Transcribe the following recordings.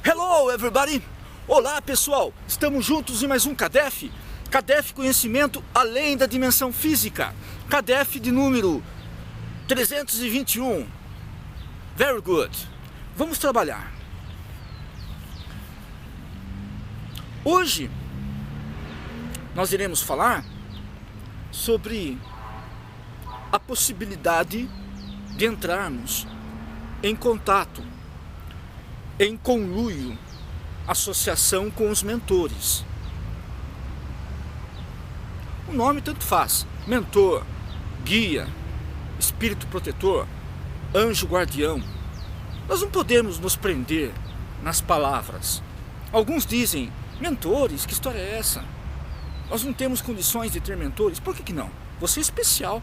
Hello everybody! Olá pessoal, estamos juntos em mais um CADEF. CADEF Conhecimento Além da Dimensão Física. CADEF de número 321. Very good. Vamos trabalhar. Hoje nós iremos falar sobre a possibilidade de entrarmos em contato, em conluio, associação com os mentores. O nome tanto faz: mentor, guia, espírito protetor, anjo guardião. Nós não podemos nos prender nas palavras. Alguns dizem: mentores, que história é essa? Nós não temos condições de ter mentores. Por que não? Você é especial.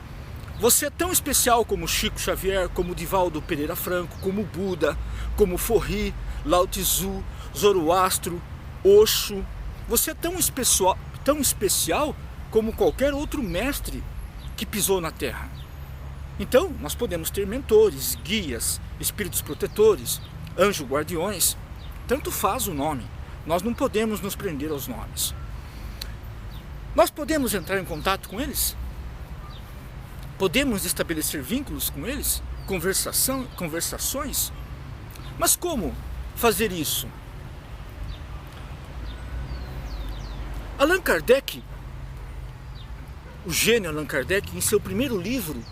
Você é tão especial como Chico Xavier, como Divaldo Pereira Franco, como Buda, como Forri, Lao Tzu, Zoroastro, Osho. Você é tão especial como qualquer outro mestre que pisou na Terra. Então, nós podemos ter mentores, guias, espíritos protetores, anjos guardiões. Tanto faz o nome. Nós não podemos nos prender aos nomes. Nós podemos entrar em contato com eles? Podemos estabelecer vínculos com eles? Conversações? Mas como fazer isso? Allan Kardec, o gênio Allan Kardec, em seu primeiro livro,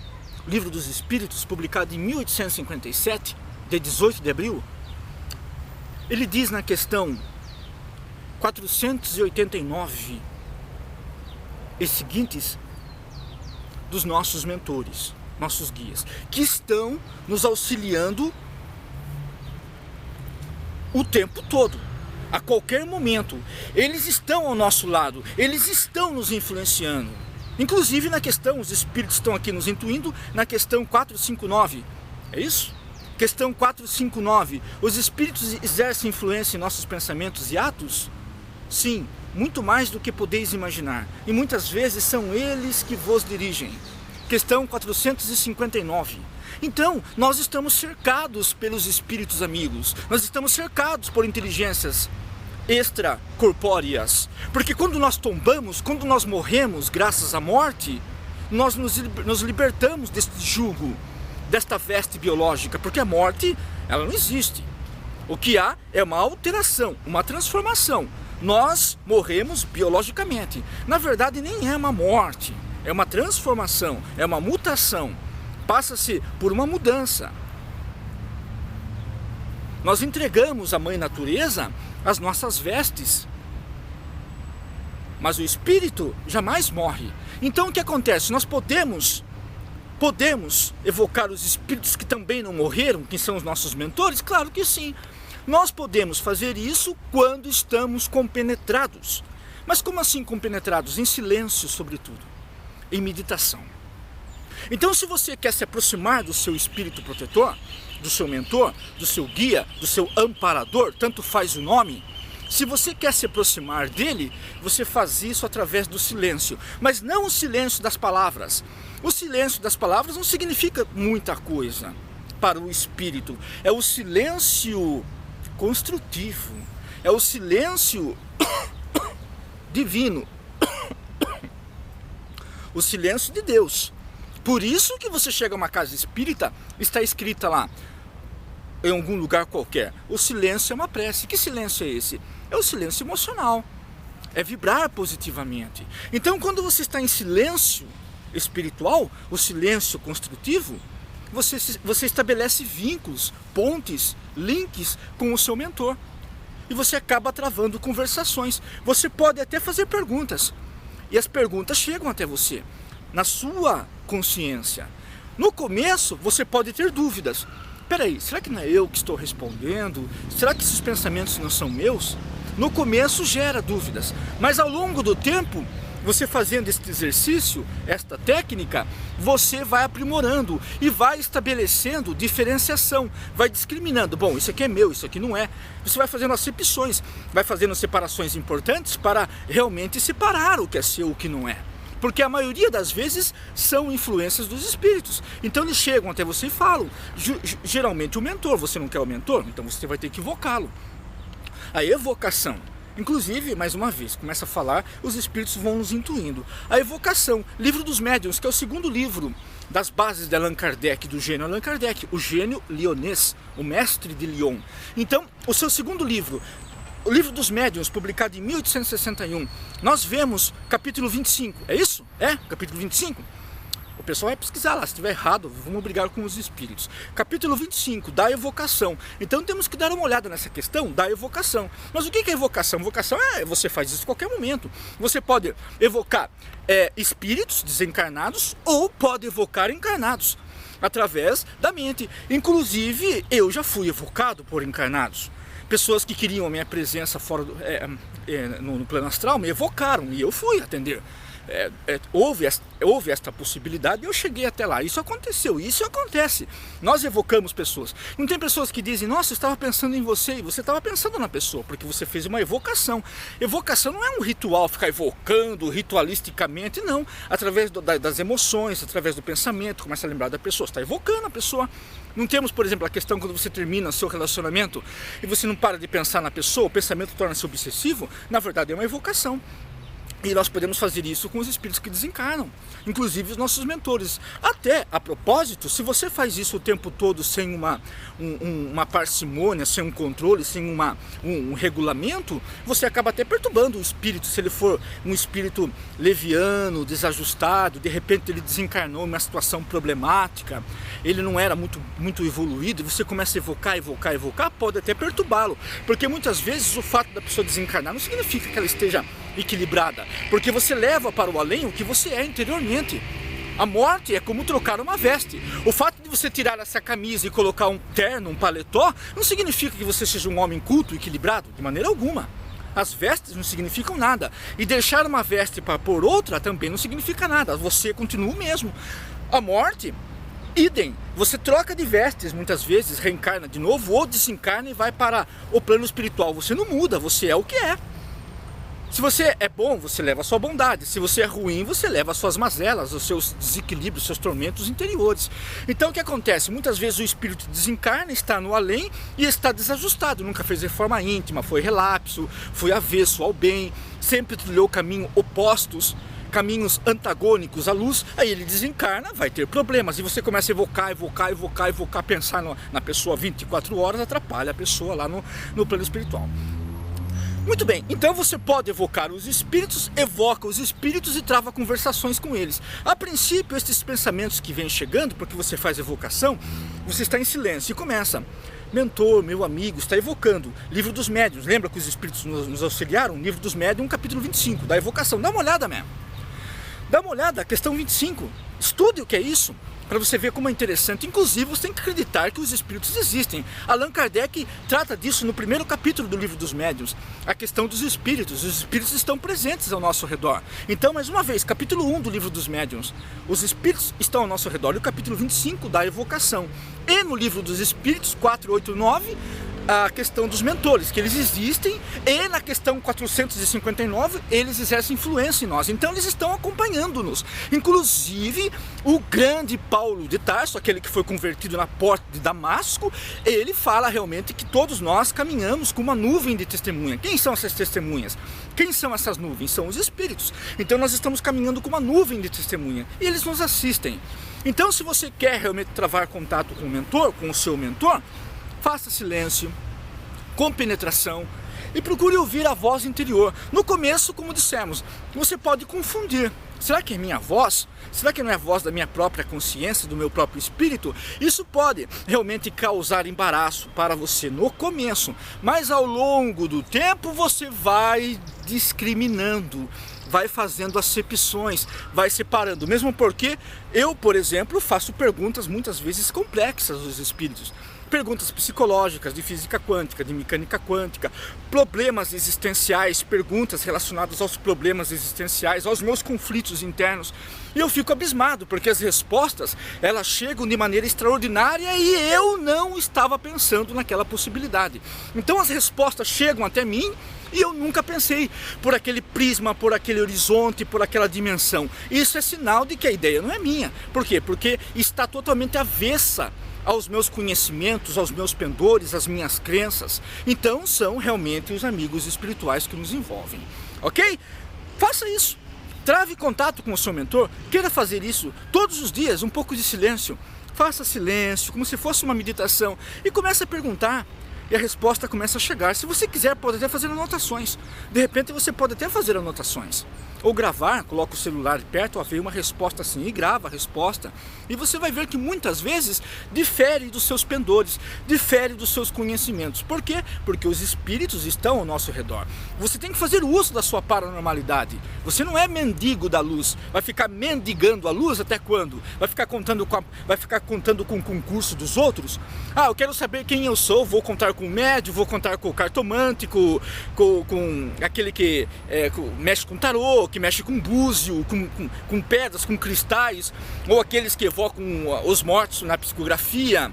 Livro dos Espíritos, publicado em 1857, de 18 de abril, ele diz na questão 489 e seguintes dos nossos mentores, nossos guias, que estão nos auxiliando o tempo todo, a qualquer momento. Eles estão ao nosso lado, eles estão nos influenciando. Inclusive na questão, os espíritos estão aqui nos intuindo, na questão 459, é isso? Questão 459, os espíritos exercem influência em nossos pensamentos e atos? Sim, muito mais do que podeis imaginar, e muitas vezes são eles que vos dirigem. Questão 459. Então, nós estamos cercados pelos espíritos amigos, nós estamos cercados por inteligências extracorpóreas, porque quando nós tombamos, quando nós morremos graças à morte, nós nos libertamos deste jugo, desta veste biológica, porque a morte, ela não existe. O que há é uma alteração, uma transformação. Nós morremos biologicamente. Na verdade, nem é uma morte, é uma transformação, é uma mutação. Passa-se por uma mudança. Nós entregamos à Mãe Natureza as nossas vestes, mas o espírito jamais morre. Então o que acontece? Nós podemos evocar os espíritos que também não morreram, que são os nossos mentores? Claro que sim. Nós podemos fazer isso quando estamos compenetrados. Mas como assim compenetrados? Em silêncio, sobretudo, em meditação. Então, se você quer se aproximar do seu espírito protetor, do seu mentor, do seu guia, do seu amparador, tanto faz o nome, se você quer se aproximar dele, você faz isso através do silêncio. Mas não o silêncio das palavras. O silêncio das palavras não significa muita coisa para o espírito. É o silêncio construtivo, é o silêncio divino, o silêncio de Deus. Por isso que você chega a uma casa espírita, está escrita lá, em algum lugar qualquer, o silêncio é uma prece. Que silêncio é esse? É o silêncio emocional, é vibrar positivamente. Então, quando você está em silêncio espiritual, o silêncio construtivo, você estabelece vínculos, pontes, links com o seu mentor. E você acaba travando conversações. Você pode até fazer perguntas. E as perguntas chegam até você, na sua consciência. No começo, você pode ter dúvidas. Peraí, será que não é eu que estou respondendo? Será que esses pensamentos não são meus? No começo gera dúvidas. Mas ao longo do tempo, você fazendo este exercício, esta técnica, você vai aprimorando e vai estabelecendo diferenciação, vai discriminando. Bom, isso aqui é meu, isso aqui não é. Você vai fazendo acepções, vai fazendo separações importantes para realmente separar o que é seu e o que não é. Porque a maioria das vezes são influências dos espíritos. Então eles chegam até você e falam. Geralmente o mentor, você não quer o mentor? Então você vai ter que invocá-lo. a evocação. Inclusive, mais uma vez, começa a falar, os espíritos vão nos intuindo. A evocação, livro dos médiuns, que é o segundo livro das bases de Allan Kardec, do gênio Allan Kardec, o gênio lyonês, o mestre de Lyon. Então, o seu segundo livro, o livro dos médiuns, publicado em 1861, nós vemos capítulo 25, é isso? É? Capítulo 25? O pessoal vai pesquisar lá, se estiver errado, vamos brigar com os espíritos. Capítulo 25, da evocação. Então temos que dar uma olhada nessa questão da evocação. Mas o que é evocação? Evocação você faz isso a qualquer momento. Você pode evocar espíritos desencarnados ou pode evocar encarnados, através da mente. Inclusive, eu já fui evocado por encarnados. Pessoas que queriam a minha presença fora no plano astral me evocaram e eu fui atender. Houve esta possibilidade e eu cheguei até lá. Isso aconteceu, isso acontece. Nós evocamos pessoas. Não tem pessoas que dizem, nossa, eu estava pensando em você, e você estava pensando na pessoa, porque você fez uma evocação. Evocação não é um ritual, ficar evocando ritualisticamente, não. Através das emoções, através do pensamento, começa a lembrar da pessoa, você está evocando a pessoa. Não temos, por exemplo, a questão quando você termina seu relacionamento e você não para de pensar na pessoa, o pensamento torna-se obsessivo, na verdade é uma evocação. E nós podemos fazer isso com os espíritos que desencarnam, inclusive os nossos mentores. Até, a propósito, se você faz isso o tempo todo sem uma parcimônia, sem um controle, sem um regulamento, você acaba até perturbando o espírito. Se ele for um espírito leviano, desajustado, de repente ele desencarnou em uma situação problemática, ele não era muito evoluído, e você começa a evocar, pode até perturbá-lo. Porque muitas vezes o fato da pessoa desencarnar não significa que ela esteja equilibrada, porque você leva para o além o que você é interiormente. A morte é como trocar uma veste. O fato de você tirar essa camisa e colocar um terno, um paletó, não significa que você seja um homem culto, equilibrado, de maneira alguma. As vestes não significam nada, e deixar uma veste para pôr outra também não significa nada, você continua o mesmo. A morte, idem, você troca de vestes muitas vezes, reencarna de novo ou desencarna e vai para o plano espiritual. Você não muda, você é o que é. Se você é bom, você leva a sua bondade. Se você é ruim, você leva as suas mazelas, os seus desequilíbrios, os seus tormentos interiores. Então o que acontece? Muitas vezes o espírito desencarna, está no além e está desajustado. Nunca fez reforma íntima, foi relapso, foi avesso ao bem, sempre trilhou caminhos opostos, caminhos antagônicos à luz. Aí ele desencarna, vai ter problemas. E você começa a evocar, pensar na pessoa 24 horas, atrapalha a pessoa lá no plano espiritual. Muito bem, então você pode evocar os espíritos, evoca os espíritos e trava conversações com eles. A princípio, esses pensamentos que vêm chegando, porque você faz evocação, você está em silêncio e começa. Mentor, meu amigo, está evocando. Livro dos Médiuns, lembra que os espíritos nos auxiliaram? Livro dos Médiuns, capítulo 25, da evocação. Dá uma olhada mesmo. Dá uma olhada, questão 25. Estude o que é isso, para você ver como é interessante. Inclusive, você tem que acreditar que os espíritos existem. Allan Kardec trata disso no primeiro capítulo do Livro dos Médiuns, a questão dos espíritos. Os espíritos estão presentes ao nosso redor. Então, mais uma vez, capítulo 1 do Livro dos Médiuns, os espíritos estão ao nosso redor. E o capítulo 25 da evocação. E no Livro dos Espíritos, 4, 8, 9, a questão dos mentores, que eles existem, e na questão 459 eles exercem influência em nós, então eles estão acompanhando-nos. Inclusive o grande Paulo de Tarso, aquele que foi convertido na porta de Damasco, ele fala realmente que todos nós caminhamos com uma nuvem de testemunha. Quem são essas testemunhas? Quem são essas nuvens? São os espíritos. Então nós estamos caminhando com uma nuvem de testemunha e eles nos assistem. Então, se você quer realmente travar contato com o mentor, com o seu mentor, faça silêncio, com penetração, e procure ouvir a voz interior. No começo, como dissemos, você pode confundir. Será que é minha voz? Será que não é a voz da minha própria consciência, do meu próprio espírito? Isso pode realmente causar embaraço para você no começo, mas ao longo do tempo você vai discriminando, vai fazendo acepções, vai separando. Mesmo porque eu, por exemplo, faço perguntas muitas vezes complexas aos espíritos. Perguntas psicológicas, de física quântica, de mecânica quântica, problemas existenciais, perguntas relacionadas aos problemas existenciais, aos meus conflitos internos. E eu fico abismado, porque as respostas, elas chegam de maneira extraordinária e eu não estava pensando naquela possibilidade. Então as respostas chegam até mim e eu nunca pensei por aquele prisma, por aquele horizonte, por aquela dimensão. Isso é sinal de que a ideia não é minha. Por quê? Porque está totalmente avessa aos meus conhecimentos, aos meus pendores, às minhas crenças, então são realmente os amigos espirituais que nos envolvem, ok? Faça isso, trave contato com o seu mentor, queira fazer isso todos os dias, um pouco de silêncio, faça silêncio, como se fosse uma meditação, e comece a perguntar, e a resposta começa a chegar. Se você quiser, pode até fazer anotações, de repente você pode até fazer anotações, ou gravar, coloca o celular perto, ó, veio uma resposta assim, e grava a resposta, e você vai ver que muitas vezes difere dos seus pendores, difere dos seus conhecimentos. Por quê? Porque os espíritos estão ao nosso redor. Você tem que fazer uso da sua paranormalidade. Você não é mendigo da luz, vai ficar mendigando a luz até quando? Vai ficar contando com o concurso dos outros? Ah, eu quero saber quem eu sou, vou contar com o médium, vou contar com o cartomante, com aquele que mexe com tarô, que mexe com búzio, com pedras, com cristais, ou aqueles que evocam os mortos na psicografia.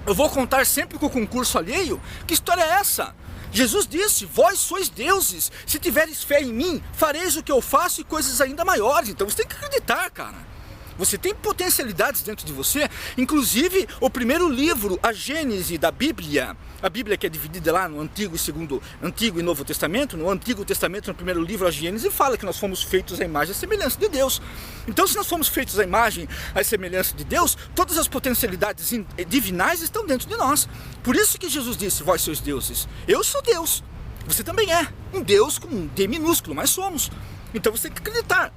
Eu vou contar sempre com o concurso alheio? Que história é essa? Jesus disse, vós sois deuses, se tiveres fé em mim, fareis o que eu faço e coisas ainda maiores. Então você tem que acreditar, cara. Você tem potencialidades dentro de você, inclusive o primeiro livro, a Gênese da Bíblia, a Bíblia que é dividida lá no Antigo e Novo Testamento. No Antigo Testamento, no primeiro livro, a Gênese, fala que nós fomos feitos à imagem e semelhança de Deus. Então, se nós fomos feitos à imagem e semelhança de Deus, todas as potencialidades divinais estão dentro de nós. Por isso que Jesus disse, vós sois deuses, eu sou Deus, você também é um Deus com um D minúsculo, mas somos. Então você tem que acreditar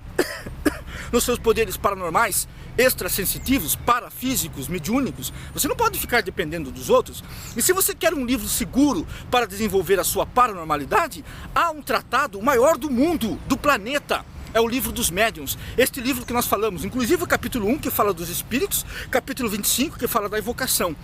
nos seus poderes paranormais, extrasensitivos, parafísicos, mediúnicos. Você não pode ficar dependendo dos outros. E se você quer um livro seguro para desenvolver a sua paranormalidade, há um tratado, o maior do mundo, do planeta. É o livro dos médiuns, este livro que nós falamos, inclusive o capítulo 1 que fala dos espíritos, capítulo 25 que fala da evocação.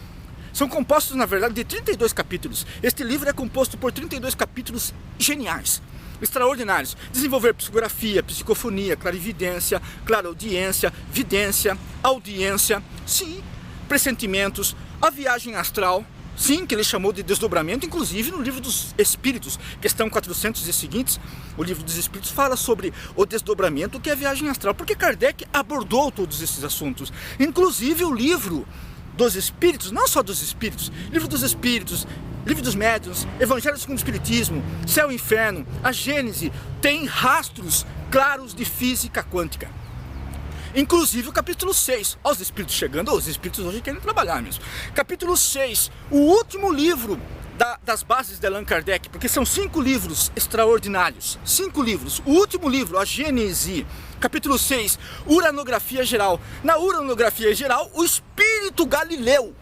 São compostos, na verdade, de 32 capítulos. Este livro é composto por 32 capítulos geniais, extraordinários. Desenvolver psicografia, psicofonia, clarividência, clareaudiência, vidência, audiência, sim, pressentimentos, a viagem astral, sim, que ele chamou de desdobramento, inclusive no livro dos Espíritos, questão 400 e seguintes, o livro dos Espíritos fala sobre o desdobramento, que é a viagem astral, porque Kardec abordou todos esses assuntos, inclusive o livro dos Espíritos, não só dos Espíritos, livro dos Espíritos, livro dos Médiuns, Evangelho segundo o Espiritismo, Céu e Inferno, a Gênese, tem rastros claros de física quântica. Inclusive o capítulo 6, ó, os Espíritos chegando, os Espíritos hoje querem trabalhar mesmo. Capítulo 6, o último livro das bases de Allan Kardec, porque são 5 livros extraordinários, 5 livros. O último livro, a Gênese, capítulo 6, Uranografia Geral. Na Uranografia Geral, o espírito Galileu,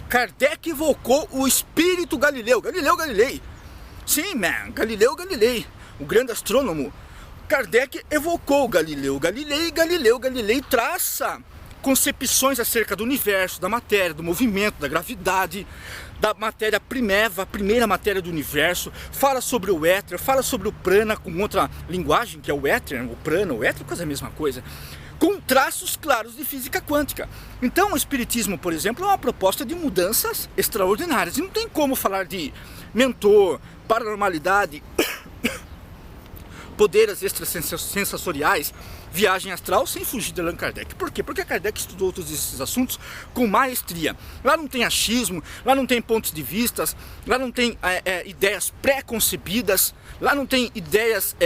Kardec evocou o espírito Galileu, Galileu Galilei. Sim, Galileu Galilei, o grande astrônomo. Kardec evocou Galileu Galilei, Galileu Galilei traça concepções acerca do universo, da matéria, do movimento, da gravidade, da matéria primeva, a primeira matéria do universo, fala sobre o éter, fala sobre o prana com outra linguagem, que é o éter, o prana, o éter, quase a mesma coisa, com traços claros de física quântica. Então o Espiritismo, por exemplo, é uma proposta de mudanças extraordinárias, e não tem como falar de mentor, paranormalidade, poderes extrasensoriais, viagem astral, sem fugir de Allan Kardec. Por quê? Porque Kardec estudou todos esses assuntos com maestria. Lá não tem achismo, lá não tem pontos de vistas, lá não tem ideias pré-concebidas, lá não tem ideias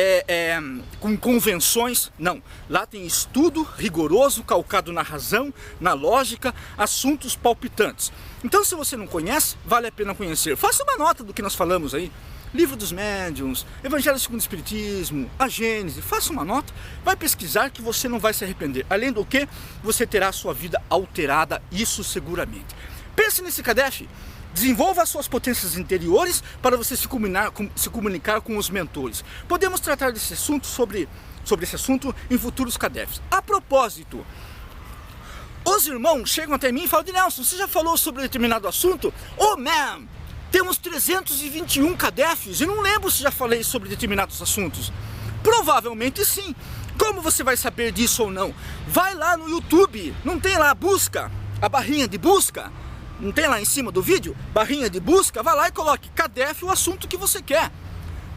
com convenções, não. Lá tem estudo rigoroso, calcado na razão, na lógica, assuntos palpitantes. Então, se você não conhece, vale a pena conhecer. Faça uma nota do que nós falamos aí. Livro dos Médiuns, Evangelho segundo o Espiritismo, a Gênese, faça uma nota, vai pesquisar que você não vai se arrepender. Além do que, você terá a sua vida alterada, isso seguramente. Pense nesse CADEF, desenvolva as suas potências interiores para você se comunicar com os mentores. Podemos tratar desse assunto, sobre esse assunto em futuros CADEFs. A propósito, os irmãos chegam até mim e falam, Nelson, você já falou sobre determinado assunto? Oh, man! Temos 321 CADEFs e não lembro se já falei sobre determinados assuntos. Provavelmente sim. Como você vai saber disso ou não? Vai lá no YouTube, não tem lá a busca, a barrinha de busca? Não tem lá em cima do vídeo? Barrinha de busca, vai lá e coloque CADEF o assunto que você quer.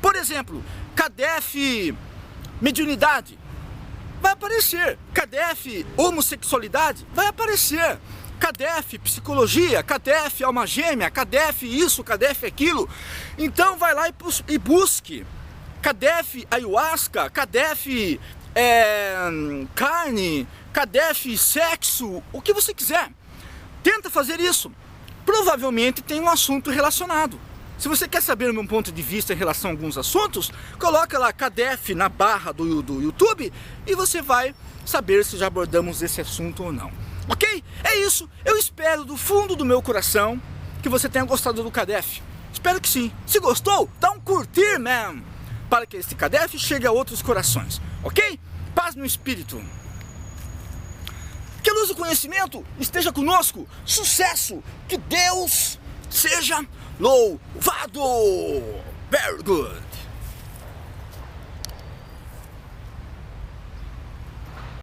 Por exemplo, CADEF mediunidade, vai aparecer. CADEF homossexualidade, vai aparecer. CADEF, psicologia, CADEF, alma gêmea, CADEF isso, CADEF aquilo. Então vai lá e busque CADEF ayahuasca, CADEF carne, CADEF sexo, o que você quiser. Tenta fazer isso. Provavelmente tem um assunto relacionado. Se você quer saber o meu ponto de vista em relação a alguns assuntos, coloca lá CADEF na barra do YouTube e você vai saber se já abordamos esse assunto ou não. Ok? É isso. Eu espero do fundo do meu coração que você tenha gostado do CADEF. Espero que sim. Se gostou, dá um curtir, man, para que este CADEF chegue a outros corações. Ok? Paz no espírito. Que a luz do conhecimento esteja conosco. Sucesso. Que Deus seja louvado. Very good.